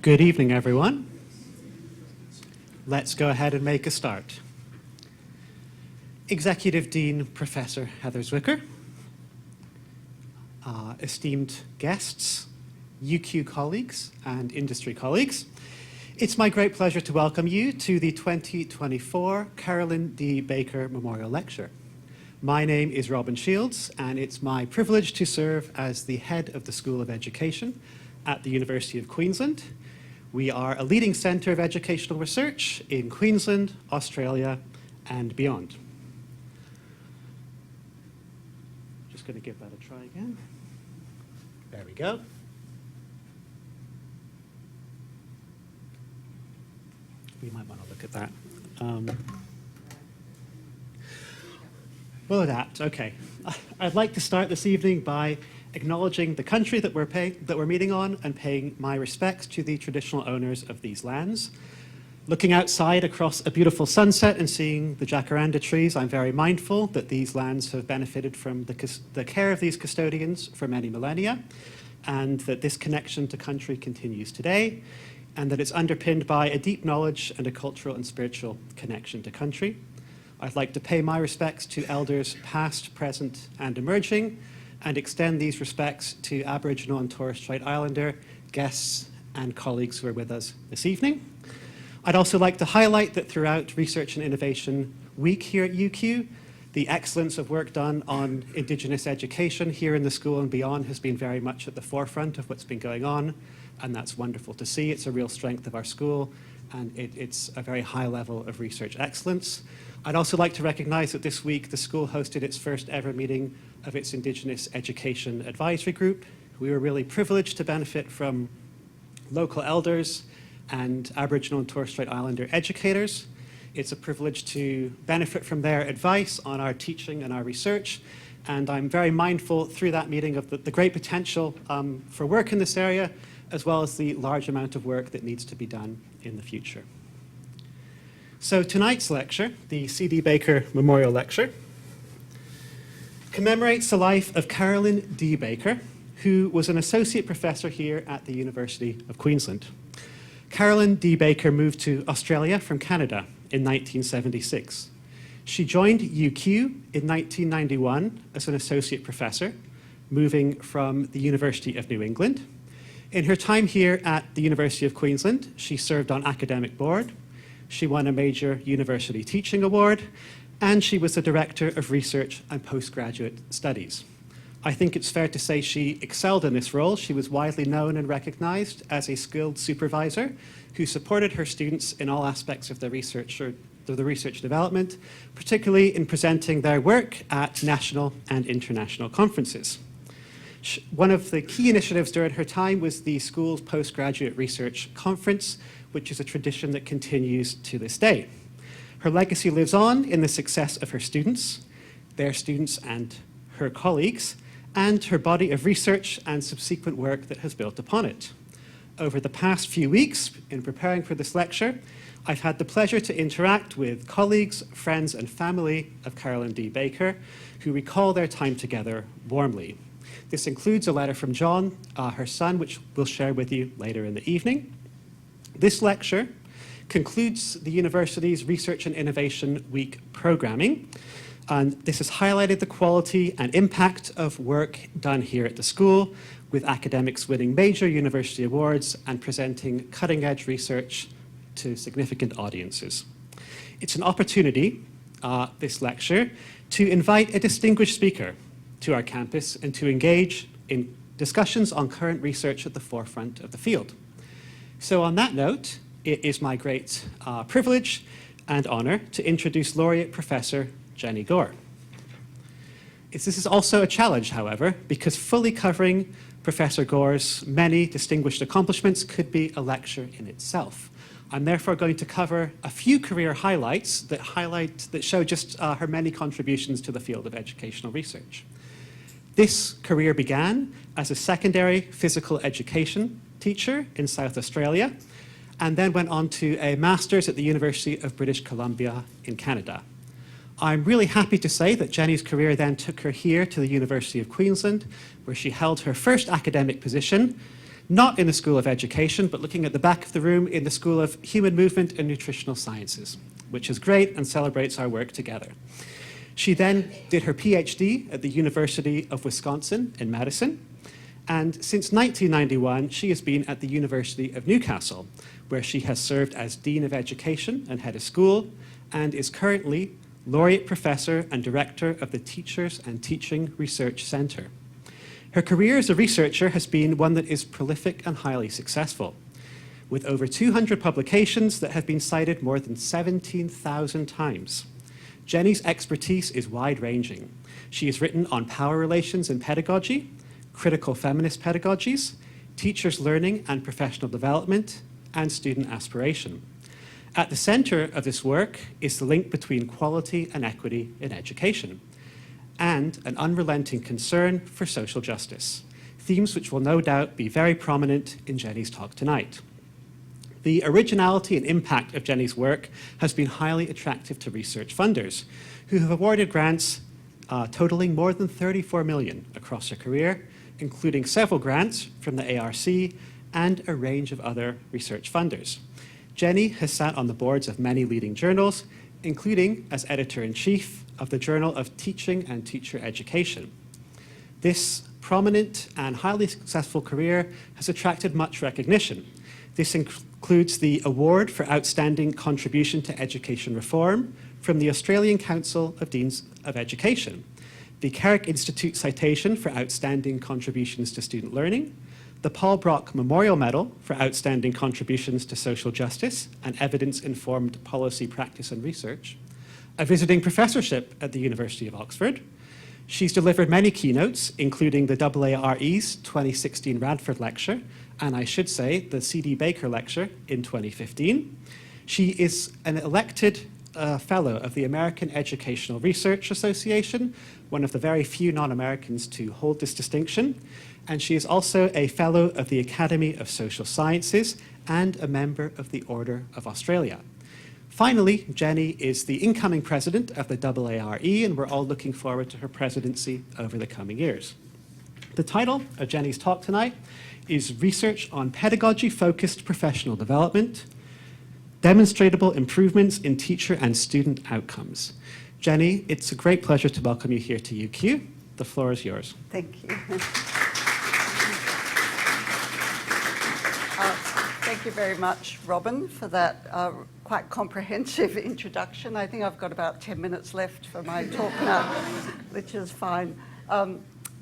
Good evening, everyone. Let's go ahead and make a start. Executive Dean Professor Heather Zwicker, esteemed guests, UQ colleagues, and industry colleagues, it's my great pleasure to welcome you to the 2024 Carolyn D. Baker Memorial Lecture. My name is Robin Shields, and it's my privilege to serve as the head of the School of Education at the University of Queensland. We are a leading centre of educational research in Queensland, Australia, and beyond. Just going to give that a try again. There we go. We might want to look at that. Will adapt, okay. I'd like to start this evening by acknowledging the country that we're meeting on and paying my respects to the traditional owners of these lands. Looking outside across a beautiful sunset and seeing the jacaranda trees, I'm very mindful that these lands have benefited from the care of these custodians for many millennia, and that this connection to country continues today, and that it's underpinned by a deep knowledge and a cultural and spiritual connection to country. I'd like to pay my respects to elders past, present, and emerging, and extend these respects to Aboriginal and Torres Strait Islander guests and colleagues who are with us this evening. I'd also like to highlight that throughout Research and Innovation Week here at UQ, the excellence of work done on Indigenous education here in the school and beyond has been very much at the forefront of what's been going on, and that's wonderful to see. It's a real strength of our school, and it's a very high level of research excellence. I'd also like to recognize that this week the school hosted its first ever meeting of its Indigenous Education Advisory Group. We were really privileged to benefit from local elders and Aboriginal and Torres Strait Islander educators. It's a privilege to benefit from their advice on our teaching and our research, and I'm very mindful through that meeting of the great potential for work in this area, as well as the large amount of work that needs to be done in the future. So tonight's lecture, the C.D. Baker Memorial Lecture, commemorates the life of Carolyn D. Baker, who was an associate professor here at the University of Queensland. Carolyn D. Baker moved to Australia from Canada in 1976. She joined UQ in 1991 as an associate professor, moving from the University of New England. In her time here at the University of Queensland, she served on academic board. She won a major university teaching award, and she was the Director of Research and Postgraduate Studies. I think it's fair to say she excelled in this role. She was widely known and recognized as a skilled supervisor who supported her students in all aspects of the research development, particularly in presenting their work at national and international conferences. One of the key initiatives during her time was the school's postgraduate research conference, which is a tradition that continues to this day. Her legacy lives on in the success of her students, their students and her colleagues, and her body of research and subsequent work that has built upon it. Over the past few weeks, in preparing for this lecture, I've had the pleasure to interact with colleagues, friends, and family of Carolyn D. Baker, who recall their time together warmly. This includes a letter from John, her son, which we'll share with you later in the evening. This lecture concludes the university's Research and Innovation Week programming, and this has highlighted the quality and impact of work done here at the school, with academics winning major university awards and presenting cutting-edge research to significant audiences. It's an opportunity, this lecture, to invite a distinguished speaker to our campus and to engage in discussions on current research at the forefront of the field. So on that note, it is my great privilege and honor to introduce Laureate Professor Jenny Gore. This is also a challenge, however, because fully covering Professor Gore's many distinguished accomplishments could be a lecture in itself. I'm therefore going to cover a few career highlights that show just her many contributions to the field of educational research. This career began as a secondary physical education teacher in South Australia, and then went on to a master's at the University of British Columbia in Canada. I'm really happy to say that Jenny's career then took her here to the University of Queensland, where she held her first academic position, not in the School of Education, but looking at the back of the room in the School of Human Movement and Nutritional Sciences, which is great and celebrates our work together. She then did her PhD at the University of Wisconsin in Madison, and since 1991, she has been at the University of Newcastle, where she has served as Dean of Education and Head of School, and is currently Laureate Professor and Director of the Teachers and Teaching Research Centre. Her career as a researcher has been one that is prolific and highly successful, with over 200 publications that have been cited more than 17,000 times. Jenny's expertise is wide-ranging. She has written on power relations in pedagogy, critical feminist pedagogies, teachers' learning and professional development, and student aspiration. At the center of this work is the link between quality and equity in education, and an unrelenting concern for social justice, themes which will no doubt be very prominent in Jenny's talk tonight. The originality and impact of Jenny's work has been highly attractive to research funders, who have awarded grants totaling more than 34 million across her career, including several grants from the ARC and a range of other research funders. Jenny has sat on the boards of many leading journals, including as editor-in-chief of the Journal of Teaching and Teacher Education. This prominent and highly successful career has attracted much recognition. This includes the Award for Outstanding Contribution to Education Reform from the Australian Council of Deans of Education, the Carrick Institute Citation for Outstanding Contributions to Student Learning, the Paul Brock Memorial Medal for Outstanding Contributions to Social Justice and Evidence-Informed Policy Practice and Research, a visiting professorship at the University of Oxford. She's delivered many keynotes, including the AARE's 2016 Radford Lecture, and I should say the C.D. Baker Lecture in 2015. She is an elected fellow of the American Educational Research Association, one of the very few non-Americans to hold this distinction, and she is also a fellow of the Academy of Social Sciences and a member of the Order of Australia. Finally, Jenny is the incoming president of the AARE, and we're all looking forward to her presidency over the coming years. The title of Jenny's talk tonight is Research on Pedagogy-Focused Professional Development, Demonstrable Improvements in Teacher and Student Outcomes. Jenny, it's a great pleasure to welcome you here to UQ. The floor is yours. Thank you. Thank you very much, Robin, for that quite comprehensive introduction. I think I've got about 10 minutes left for my talk now, which is fine.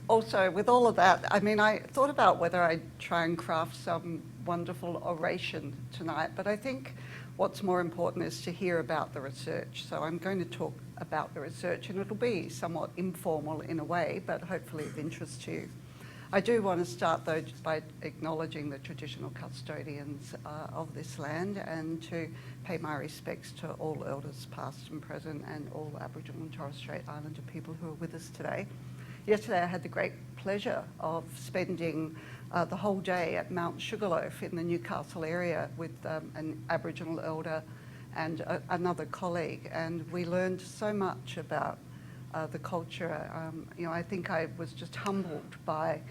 Also, with all of that, I mean, I thought about whether I'd try and craft some wonderful oration tonight, but I think what's more important is to hear about the research. So I'm going to talk about the research, and it'll be somewhat informal in a way, but hopefully of interest to you. I do want to start, though, by acknowledging the traditional custodians of this land and to pay my respects to all elders past and present and all Aboriginal and Torres Strait Islander people who are with us today. Yesterday I had the great pleasure of spending the whole day at Mount Sugarloaf in the Newcastle area with an Aboriginal elder and another colleague, and we learned so much about the culture. You know, I think I was just humbled by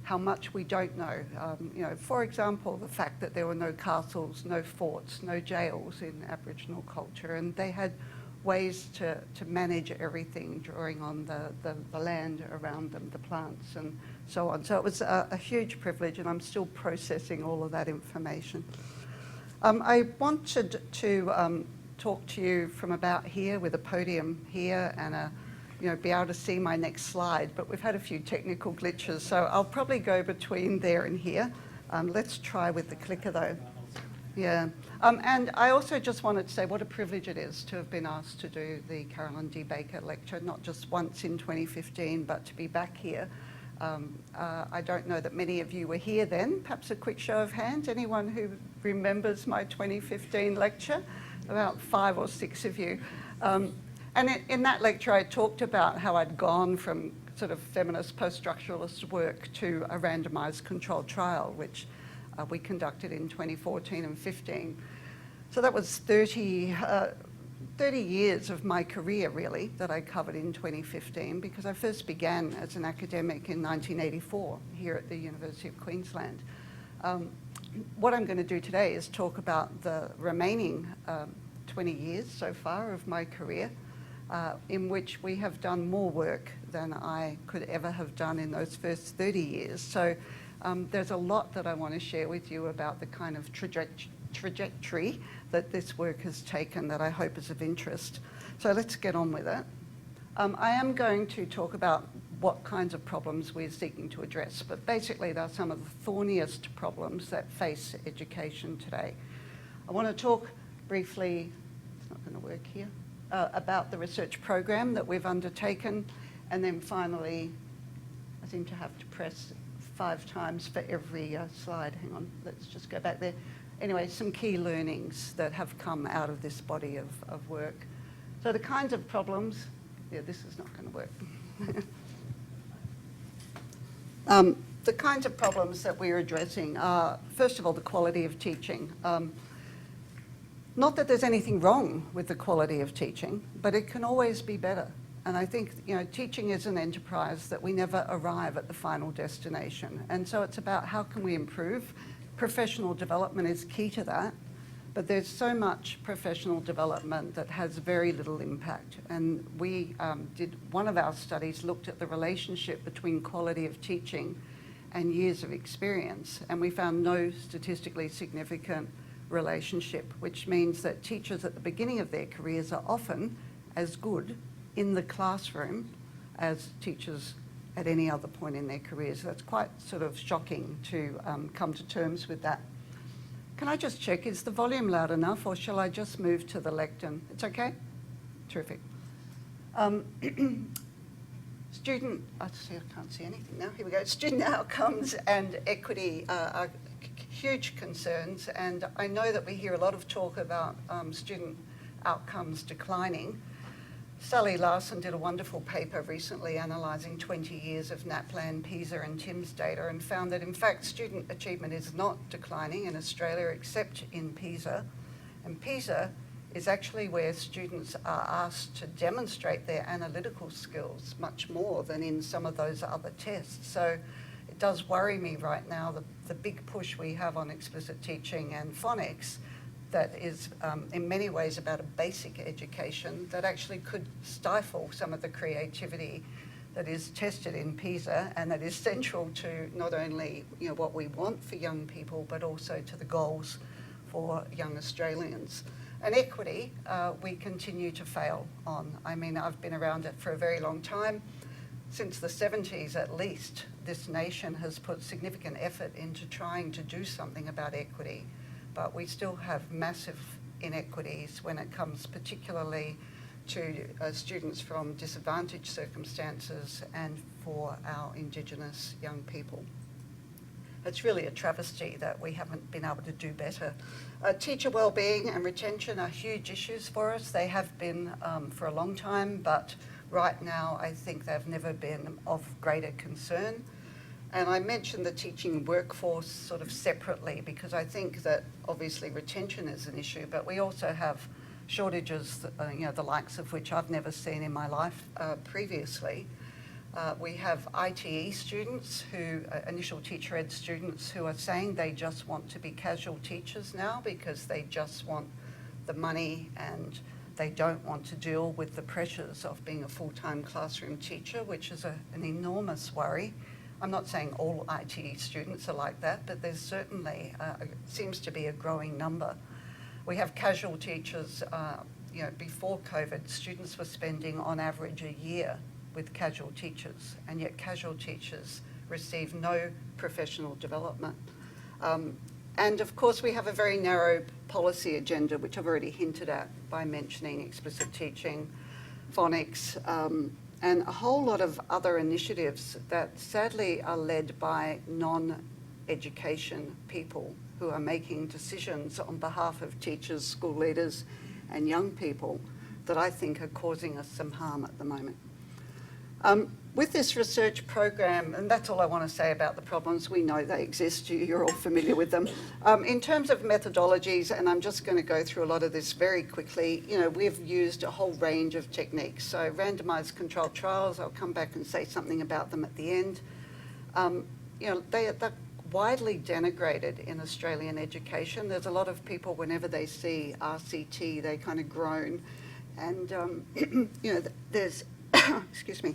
how much we don't know. You know, for example, the fact that there were no castles, no forts, no jails in Aboriginal culture, and they had ways to manage everything, drawing on the land around them, the plants and so on. So it was a huge privilege, and I'm still processing all of that information. I wanted to talk to you from about here with a podium here and be able to see my next slide, but we've had a few technical glitches, so I'll probably go between there and here. Let's try with the clicker though. Yeah, and I also just wanted to say what a privilege it is to have been asked to do the Carolyn D. Baker lecture, not just once in 2015, but to be back here. I don't know that many of you were here then. Perhaps a quick show of hands. Anyone who remembers my 2015 lecture? About 5 or 6 of you. And in that lecture, I talked about how I'd gone from sort of feminist post-structuralist work to a randomised controlled trial, which we conducted in 2014 and 15. So that was 30 years of my career, really, that I covered in 2015, because I first began as an academic in 1984 here at the University of Queensland. What I'm going to do today is talk about the remaining 20 years so far of my career, in which we have done more work than I could ever have done in those first 30 years. So there's a lot that I want to share with you about the kind of trajectory that this work has taken that I hope is of interest. So let's get on with it. I am going to talk about what kinds of problems we're seeking to address, but basically they're some of the thorniest problems that face education today. I want to talk briefly, it's not going to work here, about the research program that we've undertaken, and then finally, I seem to have to press 5 times for every slide. Hang on, let's just go back there. Anyway, some key learnings that have come out of this body of work. So the kinds of problems, yeah, this is not going to work. The kinds of problems that we're addressing are, first of all, the quality of teaching. Not that there's anything wrong with the quality of teaching, but it can always be better. And I think, teaching is an enterprise that we never arrive at the final destination. And so it's about how can we improve. Professional development is key to that, but there's so much professional development that has very little impact. And we did, one of our studies looked at the relationship between quality of teaching and years of experience, and we found no statistically significant relationship, which means that teachers at the beginning of their careers are often as good in the classroom as teachers at any other point in their careers. So that's quite sort of shocking to come to terms with that. Can I just check, is the volume loud enough, or shall I just move to the lectern? It's okay? Terrific. Student, I can't see anything now, here we go. Student outcomes and equity are huge concerns, and I know that we hear a lot of talk about student outcomes declining. Sally Larson did a wonderful paper recently analysing 20 years of NAPLAN, PISA and TIMSS data, and found that in fact student achievement is not declining in Australia except in PISA. And PISA is actually where students are asked to demonstrate their analytical skills much more than in some of those other tests. So it does worry me right now, the big push we have on explicit teaching and phonics that is in many ways about a basic education that actually could stifle some of the creativity that is tested in PISA and that is central to not only what we want for young people, but also to the goals for young Australians. And equity, we continue to fail on. I mean, I've been around it for a very long time. Since the 70s at least, this nation has put significant effort into trying to do something about equity. But we still have massive inequities when it comes particularly to students from disadvantaged circumstances and for our Indigenous young people. It's really a travesty that we haven't been able to do better. Teacher wellbeing and retention are huge issues for us. They have been for a long time, but right now I think they've never been of greater concern. And I mentioned the teaching workforce sort of separately because I think that obviously retention is an issue, but we also have shortages, the likes of which I've never seen in my life previously. We have ITE students initial teacher ed students who are saying they just want to be casual teachers now because they just want the money and they don't want to deal with the pressures of being a full-time classroom teacher, which is an enormous worry. I'm not saying all ITE students are like that, but there's certainly seems to be a growing number. We have casual teachers, before COVID, students were spending on average a year with casual teachers, and yet casual teachers receive no professional development. And of course we have a very narrow policy agenda, which I've already hinted at by mentioning explicit teaching, phonics, and a whole lot of other initiatives that sadly are led by non-education people who are making decisions on behalf of teachers, school leaders and young people that I think are causing us some harm at the moment. With this research program, and that's all I want to say about the problems, we know they exist, you're all familiar with them. In terms of methodologies, and I'm just going to go through a lot of this very quickly, we've used a whole range of techniques. So randomised controlled trials, I'll come back and say something about them at the end. They're widely denigrated in Australian education. There's a lot of people, whenever they see RCT, they kind of groan. And, you know, there's, excuse me,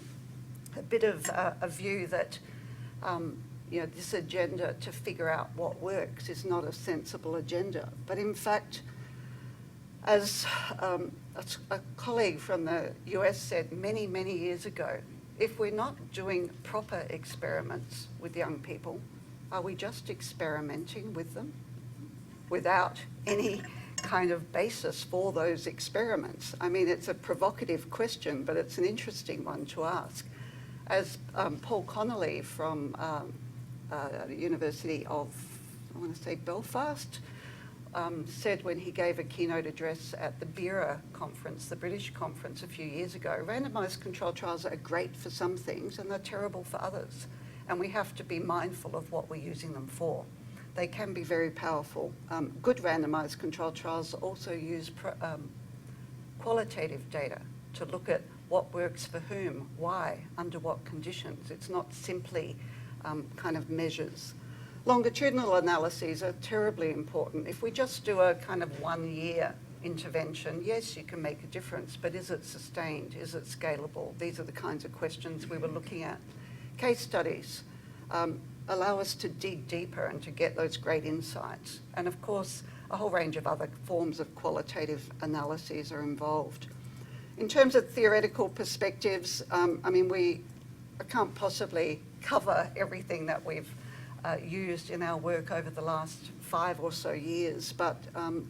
a bit of a view that, you know, this agenda to figure out what works is not a sensible agenda. But in fact, as a colleague from the US said many, many years ago, if we're not doing proper experiments with young people, are we just experimenting with them without any kind of basis for those experiments? I mean, it's a provocative question, but it's an interesting one to ask. As Paul Connolly from the University of, I want to say Belfast, said when he gave a keynote address at the BERA conference, the British conference a few years ago, randomised controlled trials are great for some things and they're terrible for others. And we have to be mindful of what we're using them for. They can be very powerful. Good randomised controlled trials also use qualitative data to look at what works for whom, why, under what conditions. It's not simply kind of measures. Longitudinal analyses are terribly important. If we just do a kind of 1 year intervention, yes, you can make a difference, but is it sustained? Is it scalable? These are the kinds of questions we were looking at. Case studies allow us to dig deeper and to get those great insights. And of course, a whole range of other forms of qualitative analyses are involved. In terms of theoretical perspectives, I mean, I can't possibly cover everything that we've used in our work over the last 5 or so years, but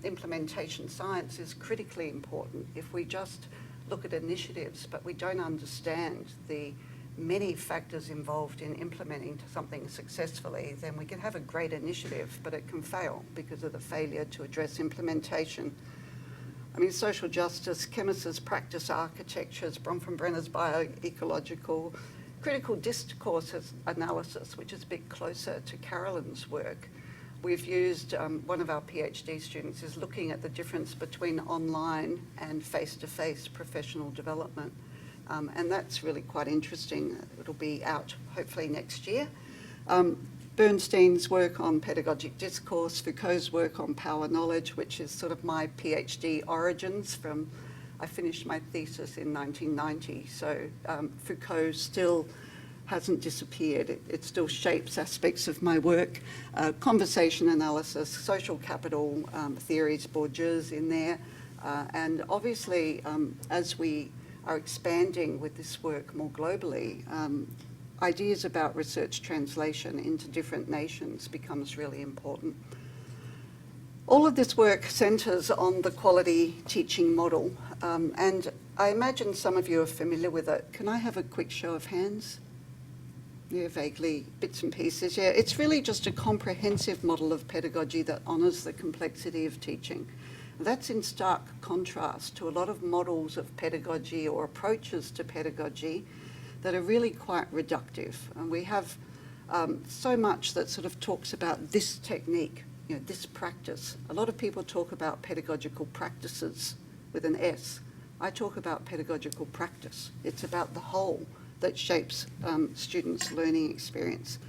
implementation science is critically important. If we just look at initiatives, but we don't understand the many factors involved in implementing something successfully, then we can have a great initiative, but it can fail because of the failure to address implementation. I mean, social justice, chemists' practice architectures, Bronfenbrenner's bioecological, critical discourse analysis, which is a bit closer to Carolyn's work. We've used, one of our PhD students is looking at the difference between online and face-to-face professional development. And that's really quite interesting. It'll be out hopefully next year. Bernstein's work on pedagogic discourse, Foucault's work on power knowledge, which is sort of my PhD origins from, I finished my thesis in 1990, so Foucault still hasn't disappeared. It still shapes aspects of my work. Conversation analysis, social capital theories, Bourdieu's in there. And obviously, as we are expanding with this work more globally, ideas about research translation into different nations becomes really important. All of this work centres on the quality teaching model, and I imagine some of you are familiar with it. Can I have a quick show of hands? Yeah, vaguely, bits and pieces. Yeah, it's really just a comprehensive model of pedagogy that honours the complexity of teaching. That's in stark contrast to a lot of models of pedagogy or approaches to pedagogy that are really quite reductive. And we have so much that sort of talks about this technique, you know, this practice. A lot of people talk about pedagogical practices with an S. I talk about pedagogical practice. It's about the whole that shapes students' learning experience.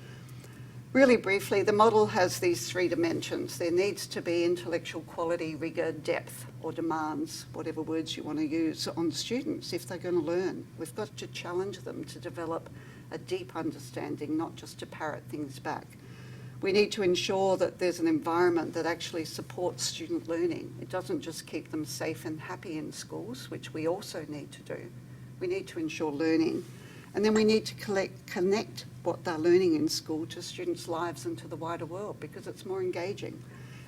Really briefly, the model has these 3 dimensions. There needs to be intellectual quality, rigour, depth, or demands, whatever words you want to use, on students if they're going to learn. We've got to challenge them to develop a deep understanding, not just to parrot things back. We need to ensure that there's an environment that actually supports student learning. It doesn't just keep them safe and happy in schools, which we also need to do. We need to ensure learning. And then we need to connect what they're learning in school to students' lives and to the wider world, because it's more engaging.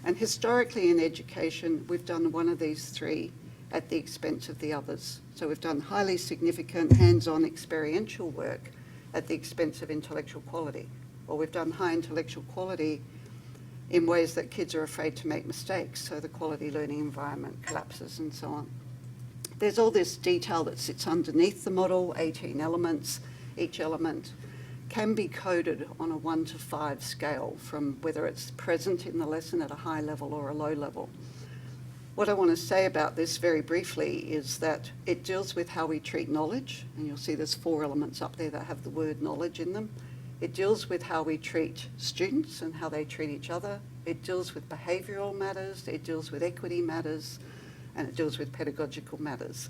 And historically in education, we've done one of these 3 at the expense of the others. So we've done highly significant hands-on experiential work at the expense of intellectual quality. Or we've done high intellectual quality in ways that kids are afraid to make mistakes, so the quality learning environment collapses and so on. There's all this detail that sits underneath the model, 18 elements. Each element can be coded on a 1 to 5 scale, from whether it's present in the lesson at a high level or a low level. What I want to say about this very briefly is that it deals with how we treat knowledge, and you'll see there's 4 elements up there that have the word knowledge in them. It deals with how we treat students and how they treat each other. It deals with behavioural matters, it deals with equity matters, and it deals with pedagogical matters.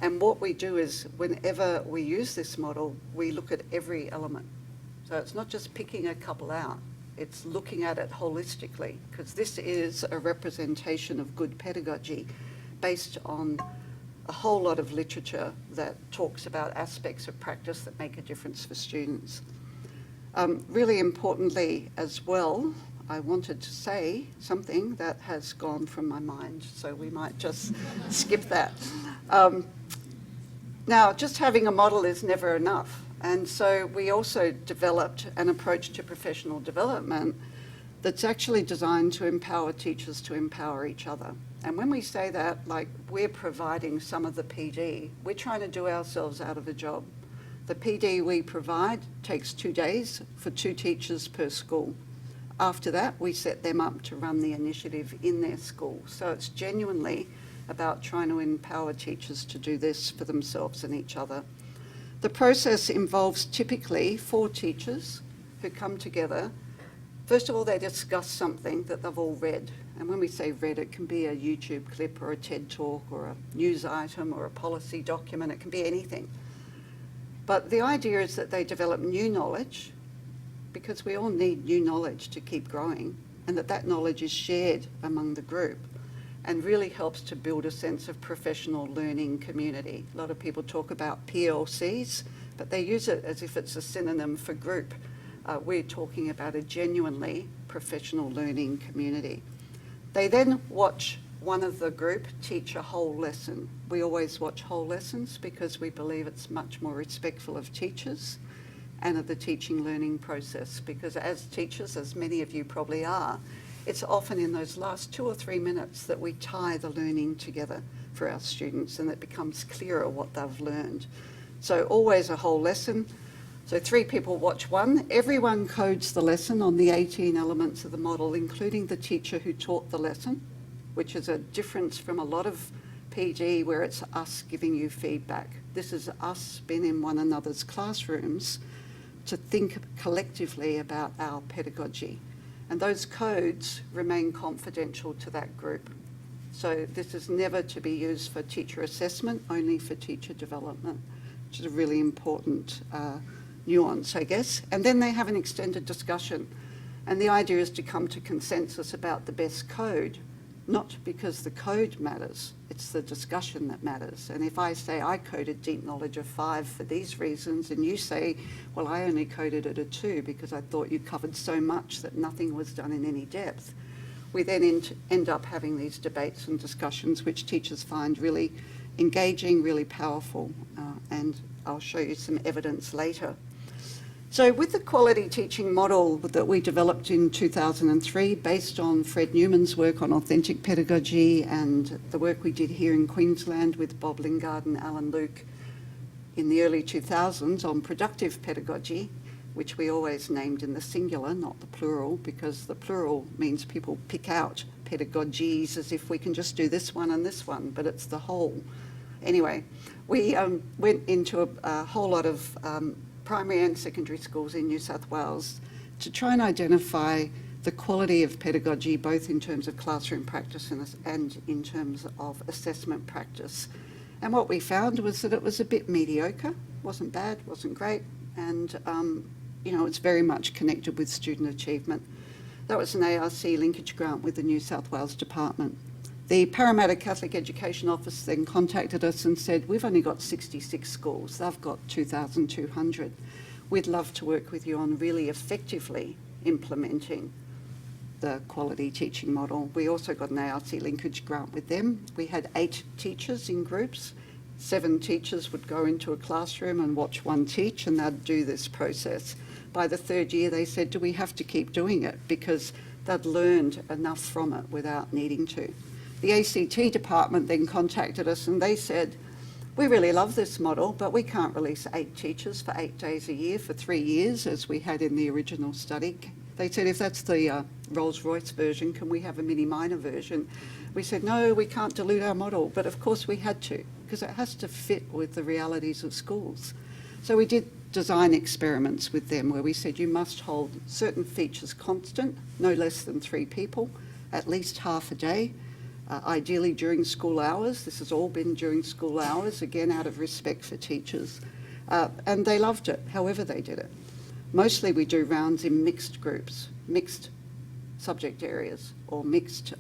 And what we do is, whenever we use this model, we look at every element. So it's not just picking a couple out, it's looking at it holistically, because this is a representation of good pedagogy based on a whole lot of literature that talks about aspects of practice that make a difference for students. Really importantly as well, I wanted to say something that has gone from my mind, so we might just skip that. Now, just having a model is never enough, and so we also developed an approach to professional development that's actually designed to empower teachers to empower each other. And when we say that, like, we're providing some of the PD, we're trying to do ourselves out of a job. The PD we provide takes 2 days for 2 teachers per school. After that, we set them up to run the initiative in their school. So it's genuinely about trying to empower teachers to do this for themselves and each other. The process involves typically 4 teachers who come together. First of all, they discuss something that they've all read. And when we say read, it can be a YouTube clip or a TED talk or a news item or a policy document. It can be anything. But the idea is that they develop new knowledge, because we all need new knowledge to keep growing, and that knowledge is shared among the group and really helps to build a sense of professional learning community. A lot of people talk about PLCs, but they use it as if it's a synonym for group. We're talking about a genuinely professional learning community. They then watch one of the group teach a whole lesson. We always watch whole lessons because we believe it's much more respectful of teachers and of the teaching learning process, because as teachers, as many of you probably are, it's often in those last 2 or 3 minutes that we tie the learning together for our students and it becomes clearer what they've learned. So always a whole lesson. So 3 people watch one. Everyone codes the lesson on the 18 elements of the model, including the teacher who taught the lesson, which is a difference from a lot of PD where it's us giving you feedback. This is us being in one another's classrooms to think collectively about our pedagogy. And those codes remain confidential to that group. So this is never to be used for teacher assessment, only for teacher development, which is a really important nuance, I guess. And then they have an extended discussion. And the idea is to come to consensus about the best code, not because the code matters, it's the discussion that matters. And if I say I coded deep knowledge of 5 for these reasons, and you say, well, I only coded it a 2 because I thought you covered so much that nothing was done in any depth, we then end up having these debates and discussions which teachers find really engaging, really powerful, and I'll show you some evidence later. So with the quality teaching model that we developed in 2003, based on Fred Newman's work on authentic pedagogy and the work we did here in Queensland with Bob Lingard and Alan Luke in the early 2000s on productive pedagogy, which we always named in the singular, not the plural, because the plural means people pick out pedagogies as if we can just do this one and this one, but it's the whole. Anyway, we went into a whole lot of primary and secondary schools in New South Wales to try and identify the quality of pedagogy, both in terms of classroom practice and in terms of assessment practice. And what we found was that it was a bit mediocre, wasn't bad, wasn't great, and it's very much connected with student achievement. That was an ARC linkage grant with the New South Wales Department. The Parramatta Catholic Education Office then contacted us and said, we've only got 66 schools, they've got 2,200. We'd love to work with you on really effectively implementing the quality teaching model. We also got an ARC linkage grant with them. We had 8 teachers in groups. 7 teachers would go into a classroom and watch one teach, and they'd do this process. By the 3rd year, they said, do we have to keep doing it? Because they'd learned enough from it without needing to. The ACT department then contacted us and they said, we really love this model, but we can't release 8 teachers for 8 days a year for 3 years, as we had in the original study. They said, if that's the Rolls-Royce version, can we have a mini-minor version? We said, no, we can't dilute our model, but of course we had to, because it has to fit with the realities of schools. So we did design experiments with them where we said you must hold certain features constant, no less than 3 people, at least half a day, ideally during school hours. This has all been during school hours, again out of respect for teachers. And they loved it, however they did it. Mostly we do rounds in mixed groups, mixed subject areas, or mixed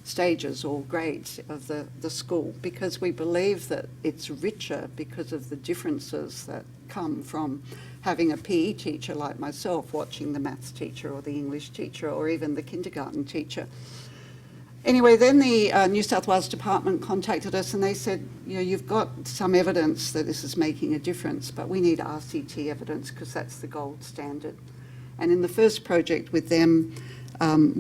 stages or grades of the school, because we believe that it's richer because of the differences that come from having a PE teacher like myself watching the maths teacher or the English teacher or even the kindergarten teacher. Anyway, then the New South Wales Department contacted us and they said, you know, you've got some evidence that this is making a difference, but we need RCT evidence because that's the gold standard. And in the first project with them,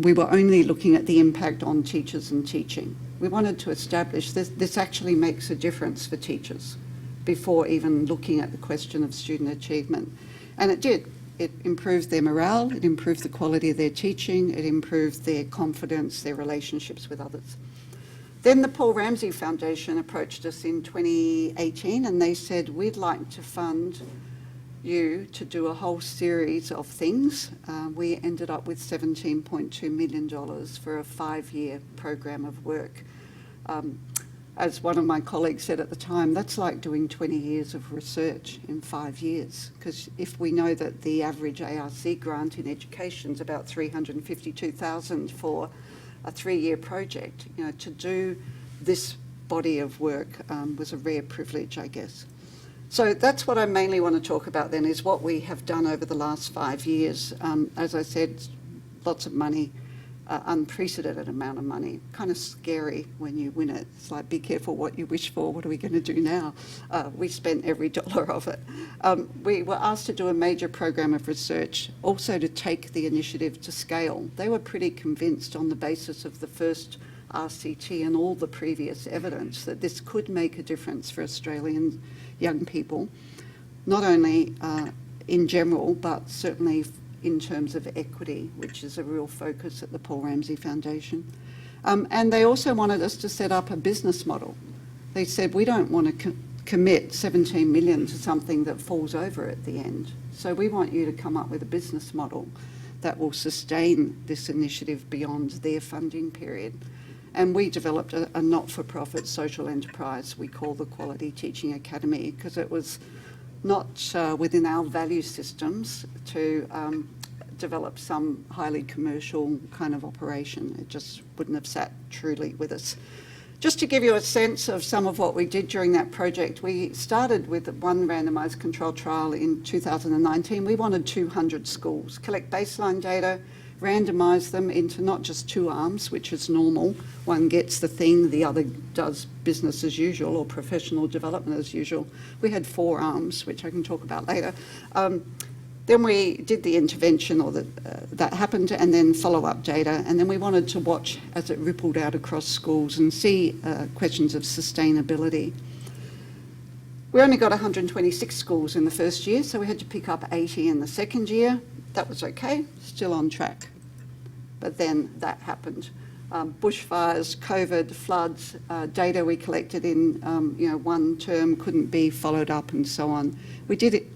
we were only looking at the impact on teachers and teaching. We wanted to establish this actually makes a difference for teachers before even looking at the question of student achievement. And it did. It improved their morale, it improved the quality of their teaching, it improved their confidence, their relationships with others. Then the Paul Ramsay Foundation approached us in 2018 and they said, we'd like to fund you to do a whole series of things. We ended up with $17.2 million for a 5-year program of work. As one of my colleagues said at the time, that's like doing 20 years of research in 5 years, because if we know that the average ARC grant in education is about $352,000 for a 3-year project, you know, to do this body of work was a rare privilege, I guess. So that's what I mainly want to talk about then, is what we have done over the last 5 years. As I said, lots of money, unprecedented amount of money, kind of scary when you win it. It's like, be careful what you wish for, what are we going to do now? We spent every dollar of it. We were asked to do a major program of research, also to take the initiative to scale. They were pretty convinced on the basis of the first RCT and all the previous evidence that this could make a difference for Australian young people, not only in general, but certainly in terms of equity, which is a real focus at the Paul Ramsay Foundation. And they also wanted us to set up a business model. They said, we don't want to commit 17 million to something that falls over at the end. So we want you to come up with a business model that will sustain this initiative beyond their funding period. And we developed a not-for-profit social enterprise we call the Quality Teaching Academy, because it was not within our value systems to develop some highly commercial kind of operation. It just wouldn't have sat truly with us. Just to give you a sense of some of what we did during that project, we started with one randomised controlled trial in 2019. We wanted 200 schools, collect baseline data, randomise them into not just 2 arms, which is normal. One gets the thing, the other does business as usual or professional development as usual. We had 4 arms, which I can talk about later. Then we did the intervention, or that happened, and then follow-up data. And then we wanted to watch as it rippled out across schools and see questions of sustainability. We only got 126 schools in the first year, so we had to pick up 80 in the second year. That was okay, still on track. But then that happened. Bushfires, COVID, floods, data we collected in one term couldn't be followed up and so on. We did it,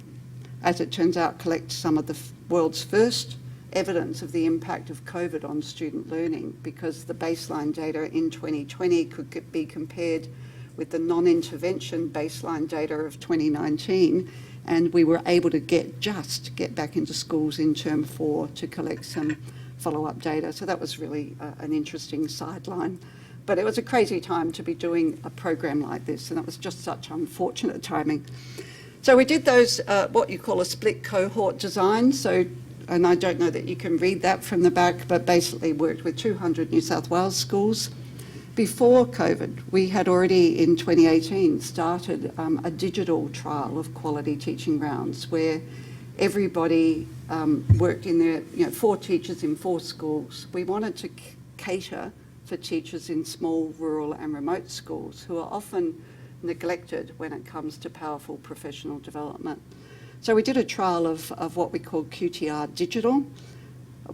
as it turns out, collect some of the world's first evidence of the impact of COVID on student learning, because the baseline data in 2020 could be compared with the non-intervention baseline data of 2019, and we were able to get back into schools in term 4 to collect some follow-up data. So that was really an interesting sideline. But it was a crazy time to be doing a program like this, and it was just such unfortunate timing. So we did those, what you call a split cohort design. So, and I don't know that you can read that from the back, but basically worked with 200 New South Wales schools. Before COVID, we had already in 2018 started a digital trial of quality teaching rounds where everybody worked in their, 4 teachers in 4 schools. We wanted to cater for teachers in small, rural and remote schools who are often neglected when it comes to powerful professional development. So we did a trial of what we call QTR Digital.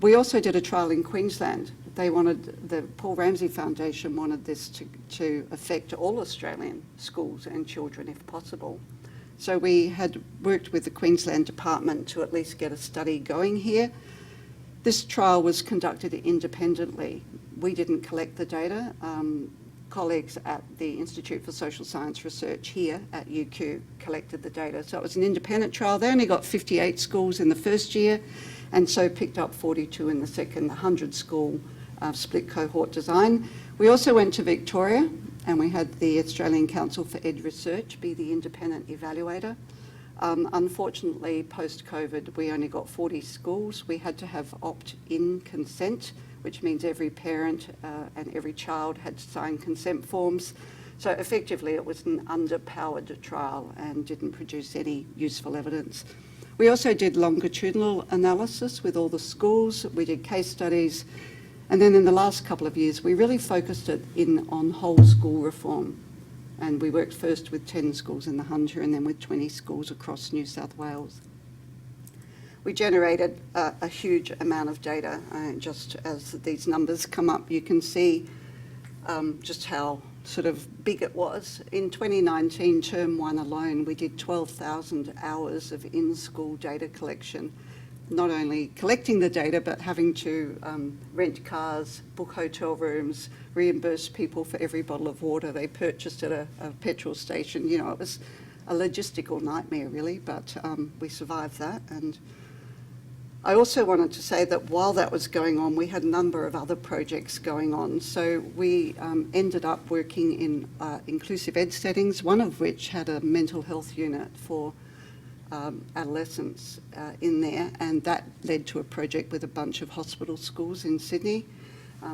We also did a trial in Queensland. The Paul Ramsay Foundation wanted this to affect all Australian schools and children if possible. So we had worked with the Queensland Department to at least get a study going here. This trial was conducted independently. We didn't collect the data. Colleagues at the Institute for Social Science Research here at UQ collected the data. So it was an independent trial. They only got 58 schools in the first year, and so picked up 42 in the second, 100-school split cohort design. We also went to Victoria, and we had the Australian Council for Ed Research be the independent evaluator. Unfortunately, post-COVID, we only got 40 schools. We had to have opt-in consent, which means every parent and every child had to sign consent forms. So effectively, it was an underpowered trial and didn't produce any useful evidence. We also did longitudinal analysis with all the schools. We did case studies. And then in the last couple of years, we really focused it on whole school reform. And we worked first with 10 schools in the Hunter and then with 20 schools across New South Wales. We generated a huge amount of data. Just as these numbers come up, you can see just how sort of big it was. In 2019, term one alone, we did 12,000 hours of in-school data collection, not only collecting the data, but having to rent cars, book hotel rooms, reimburse people for every bottle of water they purchased at a petrol station. You know, it was a logistical nightmare, really, but we survived that. And I also wanted to say that while that was going on, we had a number of other projects going on. So we ended up working in inclusive ed settings, one of which had a mental health unit for adolescents in there, and that led to a project with a bunch of hospital schools in Sydney.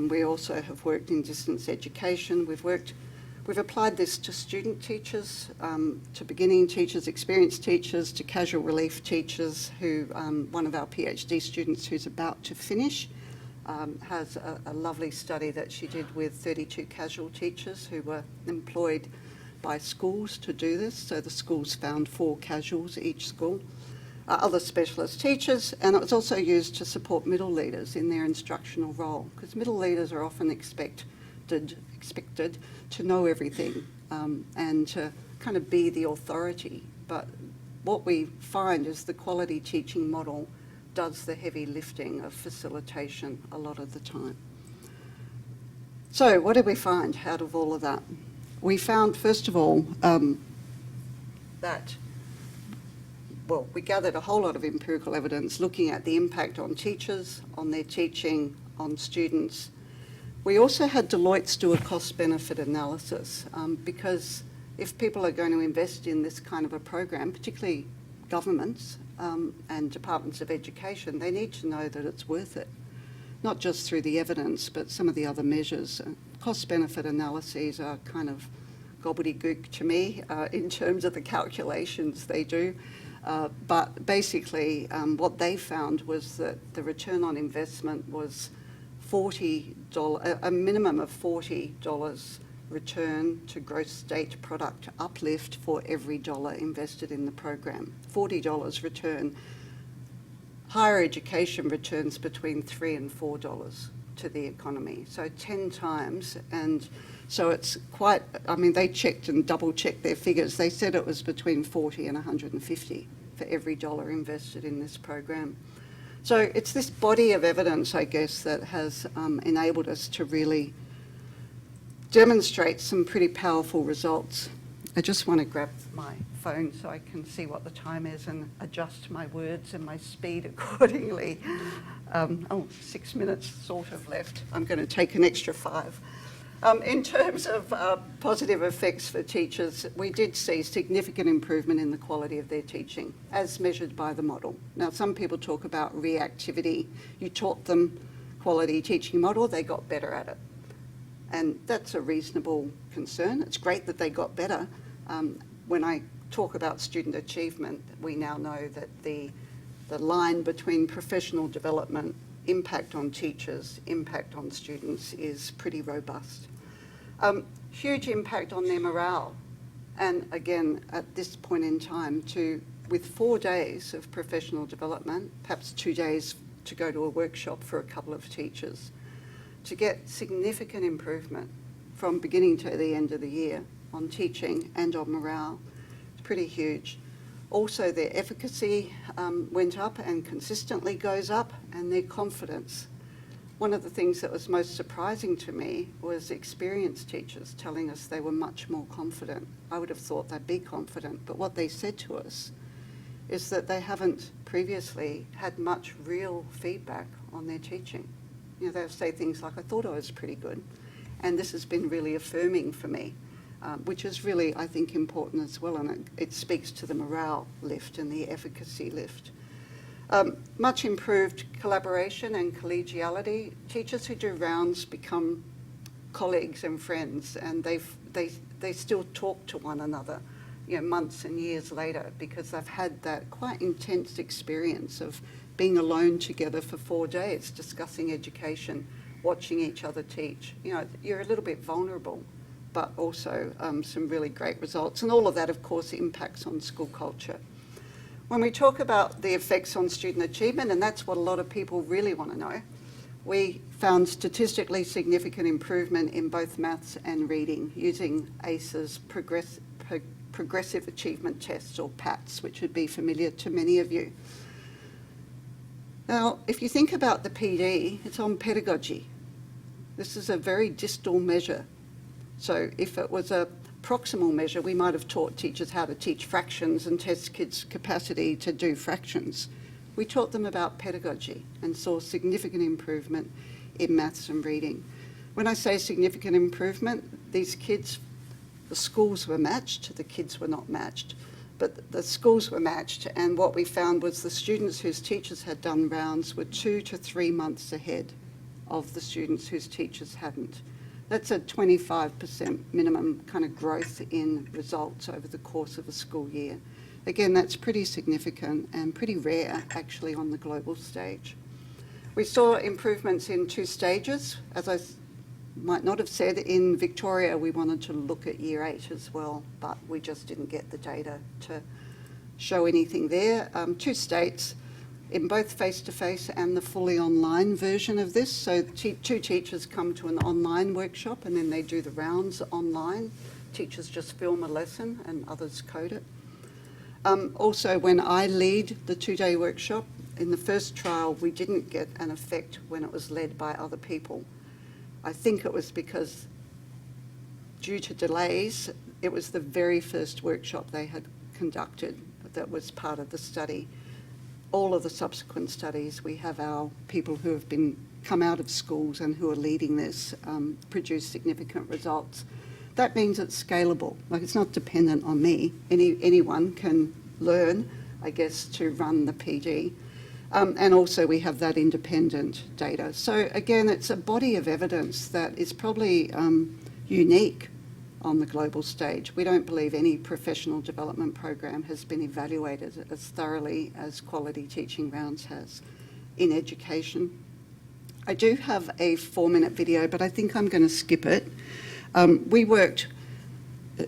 We also have worked in distance education. We've applied this to student teachers, to beginning teachers, experienced teachers, to casual relief teachers who, one of our PhD students who's about to finish, has a lovely study that she did with 32 casual teachers who were employed by schools to do this. So the schools found 4 casuals each school, other specialist teachers, and it was also used to support middle leaders in their instructional role, because middle leaders are often expected to know everything and to kind of be the authority. But what we find is the quality teaching model does the heavy lifting of facilitation a lot of the time. So what did we find out of all of that? We found, first of all, that, well, we gathered a whole lot of empirical evidence looking at the impact on teachers, on their teaching, on students. We also had Deloitte do a cost-benefit analysis because if people are going to invest in this kind of a program, particularly governments and departments of education, they need to know that it's worth it, not just through the evidence, but some of the other measures. Cost-benefit analyses are kind of gobbledygook to me in terms of the calculations they do. But basically, what they found was that the return on investment was a minimum of $40 return to gross state product uplift for every dollar invested in the program. $40 return. Higher education returns between $3 and $4 to the economy, so 10 times. And so it's quite, I mean, they checked and double-checked their figures. They said it was between 40 and 150 for every dollar invested in this program. So it's this body of evidence, I guess, that has enabled us to really demonstrate some pretty powerful results. I just want to grab my phone so I can see what the time is and adjust my words and my speed accordingly. 6 minutes sort of left. I'm going to take an extra 5. In terms of positive effects for teachers, we did see significant improvement in the quality of their teaching as measured by the model. Now, some people talk about reactivity. You taught them quality teaching model, they got better at it. And that's a reasonable concern. It's great that they got better. When I talk about student achievement, we now know that the line between professional development, impact on teachers, impact on students is pretty robust. Huge impact on their morale. And again, at this point in time, with 4 days of professional development, perhaps 2 days to go to a workshop for a couple of teachers, to get significant improvement from beginning to the end of the year on teaching and on morale, it's pretty huge. Also, their efficacy went up and consistently goes up, and their confidence. One of the things that was most surprising to me was experienced teachers telling us they were much more confident. I would have thought they'd be confident, but what they said to us is that they haven't previously had much real feedback on their teaching. You know, they'll say things like, I thought I was pretty good, and this has been really affirming for me, which is really, I think, important as well, and it speaks to the morale lift and the efficacy lift. Much improved collaboration and collegiality. Teachers who do rounds become colleagues and friends, and they still talk to one another, you know, months and years later, because they've had that quite intense experience of being alone together for 4 days, discussing education, watching each other teach. You know, you're a little bit vulnerable, but also some really great results. And all of that, of course, impacts on school culture. When we talk about the effects on student achievement, and that's what a lot of people really want to know, we found statistically significant improvement in both maths and reading using ACE's progressive achievement tests, or PATS, which would be familiar to many of you. Now, if you think about the PD, it's on pedagogy. This is a very distal measure. So if it was a proximal measure, we might have taught teachers how to teach fractions and test kids' capacity to do fractions. We taught them about pedagogy and saw significant improvement in maths and reading. When I say significant improvement, these kids, the schools were matched, the kids were not matched, but the schools were matched, and what we found was the students whose teachers had done rounds were 2 to 3 months ahead of the students whose teachers hadn't. That's a 25% minimum kind of growth in results over the course of a school year. Again, that's pretty significant and pretty rare, actually, on the global stage. We saw improvements in 2 stages. As I might not have said, in Victoria, we wanted to look at Year 8 as well, but we just didn't get the data to show anything there. 2 states, in both face-to-face and the fully online version of this. So 2 teachers come to an online workshop and then they do the rounds online. Teachers just film a lesson and others code it. Also, when I lead the 2-day workshop, in the first trial, we didn't get an effect when it was led by other people. I think it was because, due to delays, it was the very first workshop they had conducted that was part of the study. All of the subsequent studies, we have our people who have come out of schools and who are leading this produce significant results. That means it's scalable. Like, it's not dependent on me. Anyone can learn, I guess, to run the PD. And also we have that independent data. So again, it's a body of evidence that is probably unique on the global stage. We don't believe any professional development program has been evaluated as thoroughly as Quality Teaching Rounds has in education. I do have a 4-minute video, but I think I'm going to skip it. We worked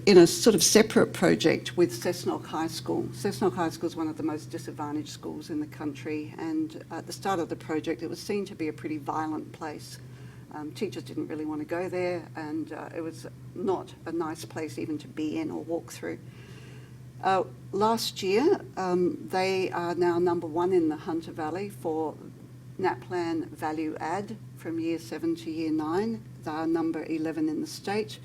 in a sort of separate project with Cessnock High School. Cessnock High School is one of the most disadvantaged schools in the country, and at the start of the project it was seen to be a pretty violent place. Teachers didn't really want to go there, and it was not a nice place even to be in or walk through. Last year, they are now number 1 in the Hunter Valley for NAPLAN value add from Year 7 to Year 9. They are number 11 in the state.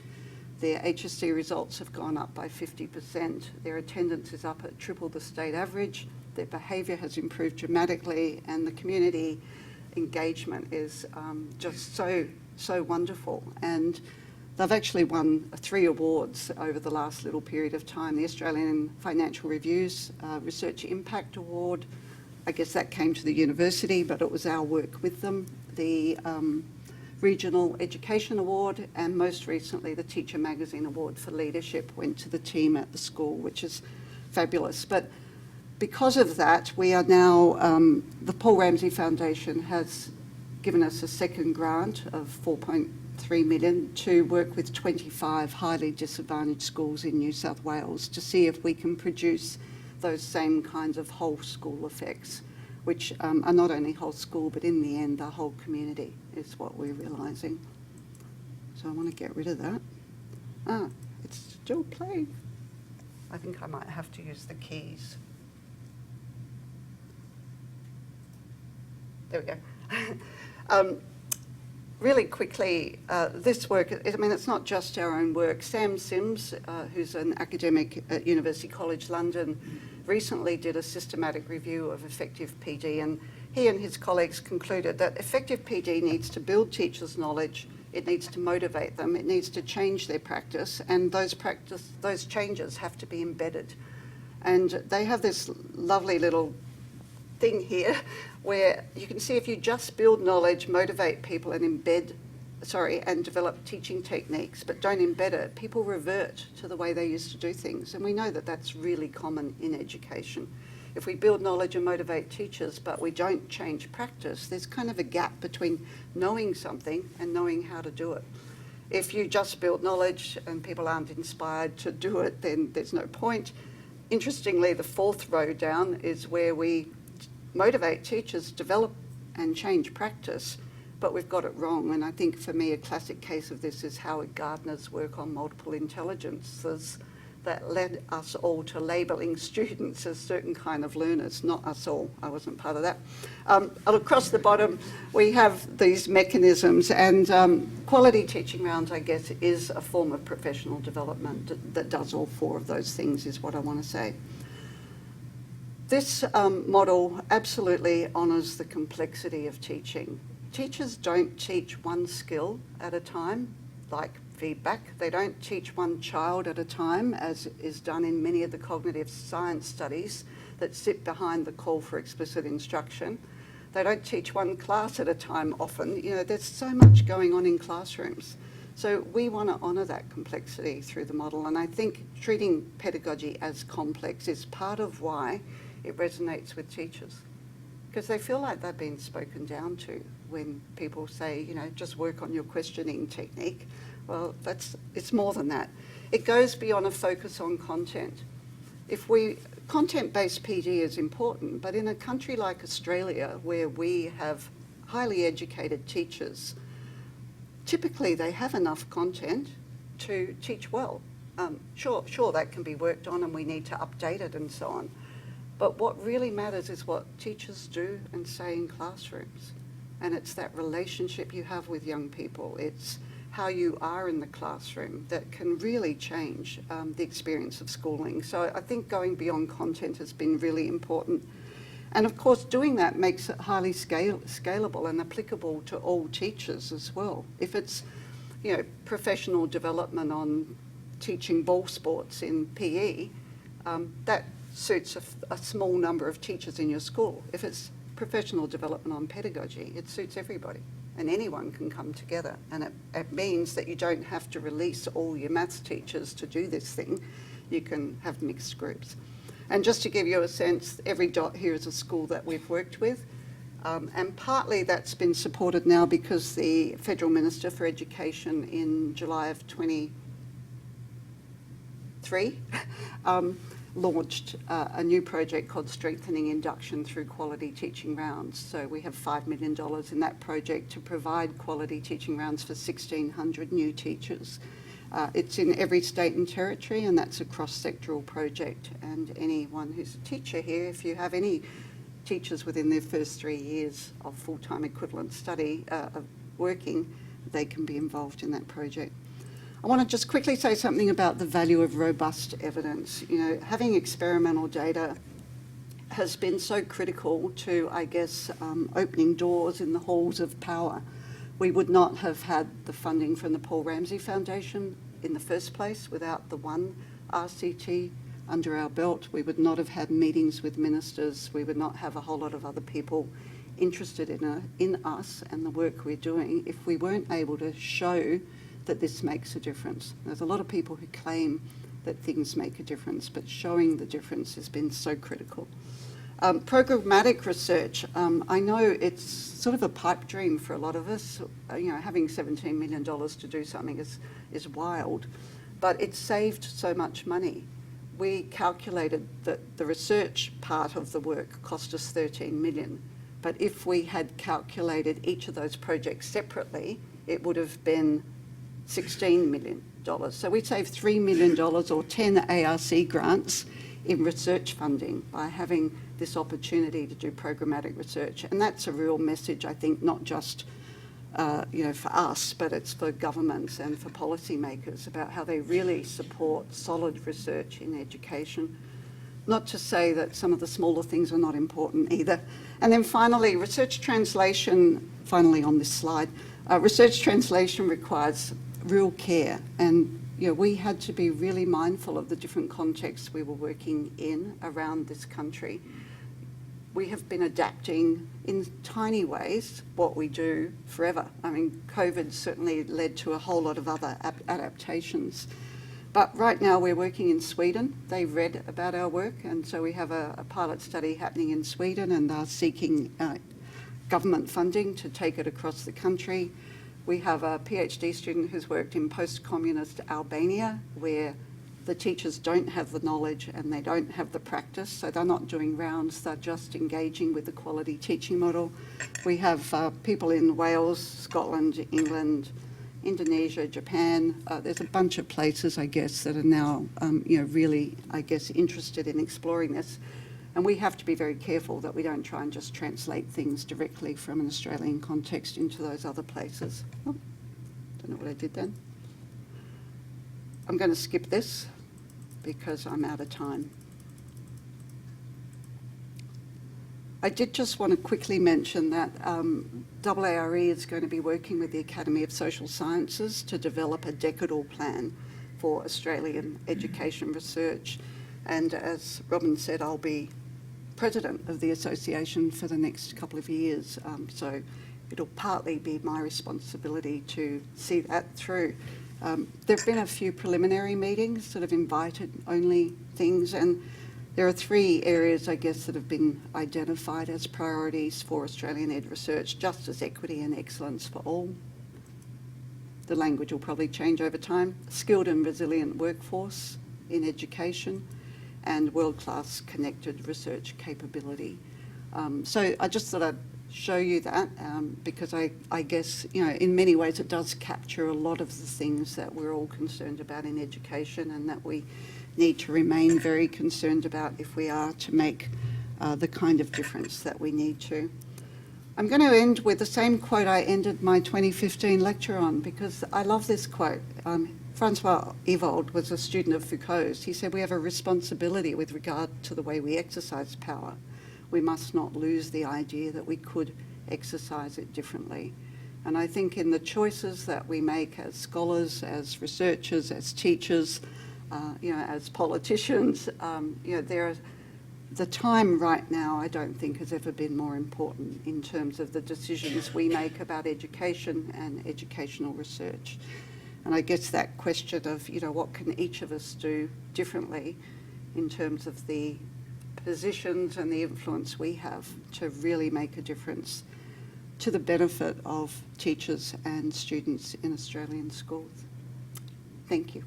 Their HSC results have gone up by 50%. Their attendance is up at triple the state average. Their behaviour has improved dramatically, and the community engagement is just so wonderful. And they've actually won 3 awards over the last little period of time. The Australian Financial Review's Research Impact Award, I guess that came to the university, but it was our work with them. The Regional Education Award, and most recently the Teacher Magazine Award for Leadership went to the team at the school, which is fabulous. But because of that, we are now, the Paul Ramsay Foundation has given us a second grant of $4.3 million to work with 25 highly disadvantaged schools in New South Wales to see if we can produce those same kinds of whole school effects, which are not only whole school, but in the end, the whole community is what we're realising. So I want to get rid of that. It's still playing. I think I might have to use the keys. There we go. Really quickly, this work, I mean, it's not just our own work. Sam Sims, who's an academic at University College London, recently did a systematic review of effective PD, and he and his colleagues concluded that effective PD needs to build teachers' knowledge, it needs to motivate them, it needs to change their practice, and those changes have to be embedded. And they have this lovely little thing here where you can see if you just build knowledge, motivate people and and develop teaching techniques, but don't embed it, people revert to the way they used to do things. And we know that that's really common in education. If we build knowledge and motivate teachers, but we don't change practice, there's kind of a gap between knowing something and knowing how to do it. If you just build knowledge and people aren't inspired to do it, then there's no point. Interestingly, the fourth row down is where we motivate teachers, develop and change practice, but we've got it wrong. And I think for me, a classic case of this is Howard Gardner's work on multiple intelligences that led us all to labelling students as certain kind of learners, not us all. I wasn't part of that. Across the bottom, we have these mechanisms, and quality teaching rounds, I guess, is a form of professional development that does all four of those things, is what I want to say. This model absolutely honours the complexity of teaching. Teachers don't teach one skill at a time, like feedback. They don't teach one child at a time, as is done in many of the cognitive science studies that sit behind the call for explicit instruction. They don't teach one class at a time often. You know, there's so much going on in classrooms. So we want to honour that complexity through the model, and I think treating pedagogy as complex is part of why it resonates with teachers, because they feel like they're being spoken down to when people say, you know, just work on your questioning technique. Well, it's more than that. It goes beyond a focus on content. Content-based PD is important, but in a country like Australia, where we have highly educated teachers, typically they have enough content to teach well. Sure, that can be worked on and we need to update it and so on. But what really matters is what teachers do and say in classrooms. And it's that relationship you have with young people. It's how you are in the classroom that can really change the experience of schooling. So I think going beyond content has been really important. And of course, doing that makes it highly scalable and applicable to all teachers as well. If it's, you know, professional development on teaching ball sports in PE, that suits a small number of teachers in your school. If it's professional development on pedagogy, it suits everybody, and anyone can come together. And it means that you don't have to release all your maths teachers to do this thing. You can have mixed groups. And just to give you a sense, every dot here is a school that we've worked with. And partly that's been supported now because the Federal Minister for Education in July of 23 launched a new project called Strengthening Induction Through Quality Teaching Rounds. So we have $5 million in that project to provide quality teaching rounds for 1,600 new teachers. It's in every state and territory, and that's a cross-sectoral project. And anyone who's a teacher here, if you have any teachers within their first 3 years of full-time equivalent study of working, they can be involved in that project. I want to just quickly say something about the value of robust evidence. You know, having experimental data has been so critical to, I guess, opening doors in the halls of power. We would not have had the funding from the Paul Ramsay Foundation in the first place without the one RCT under our belt. We would not have had meetings with ministers. We would not have a whole lot of other people interested in us and the work we're doing if we weren't able to show that this makes a difference. There's a lot of people who claim that things make a difference, but showing the difference has been so critical. Programmatic research, I know it's sort of a pipe dream for a lot of us. You know, having $17 million to do something is wild, but it saved so much money. We calculated that the research part of the work cost us $13 million, but if we had calculated each of those projects separately, it would have been $16 million. So we saved $3 million or 10 ARC grants in research funding by having this opportunity to do programmatic research. And that's a real message, I think, not just for us, but it's for governments and for policymakers about how they really support solid research in education. Not to say that some of the smaller things are not important either. And then finally, research translation, finally on this slide, research translation requires real care. And we had to be really mindful of the different contexts we were working in around this country. We have been adapting in tiny ways what we do forever. I mean, COVID certainly led to a whole lot of other adaptations. But right now we're working in Sweden. They read about our work, and so we have a pilot study happening in Sweden and are seeking government funding to take it across the country. We have a PhD student who's worked in post-communist Albania, where the teachers don't have the knowledge and they don't have the practice, so they're not doing rounds, they're just engaging with the quality teaching model. We have people in Wales, Scotland, England, Indonesia, Japan. There's a bunch of places, I guess, that are now really, I guess, interested in exploring this. And we have to be very careful that we don't try and just translate things directly from an Australian context into those other places. Oh, don't know what I did then. I'm going to skip this because I'm out of time. I did just want to quickly mention that AARE is going to be working with the Academy of Social Sciences to develop a decadal plan for Australian education research. And as Robin said, I'll be president of the association for the next couple of years. So it'll partly be my responsibility to see that through. There have been a few preliminary meetings, sort of invited only things, and there are 3 areas, I guess, that have been identified as priorities for Australian ed research: justice, equity and excellence for all. The language will probably change over time. Skilled and resilient workforce in education, and world-class connected research capability. So I just thought I'd show you that because I guess, in many ways it does capture a lot of the things that we're all concerned about in education and that we need to remain very concerned about if we are to make the kind of difference that we need to. I'm going to end with the same quote I ended my 2015 lecture on, because I love this quote. Francois Evold was a student of Foucault's. He said, "We have a responsibility with regard to the way we exercise power. We must not lose the idea that we could exercise it differently." And I think in the choices that we make as scholars, as researchers, as teachers, as politicians, the time right now, I don't think, has ever been more important in terms of the decisions we make about education and educational research. And I guess that question of, what can each of us do differently in terms of the positions and the influence we have to really make a difference to the benefit of teachers and students in Australian schools. Thank you.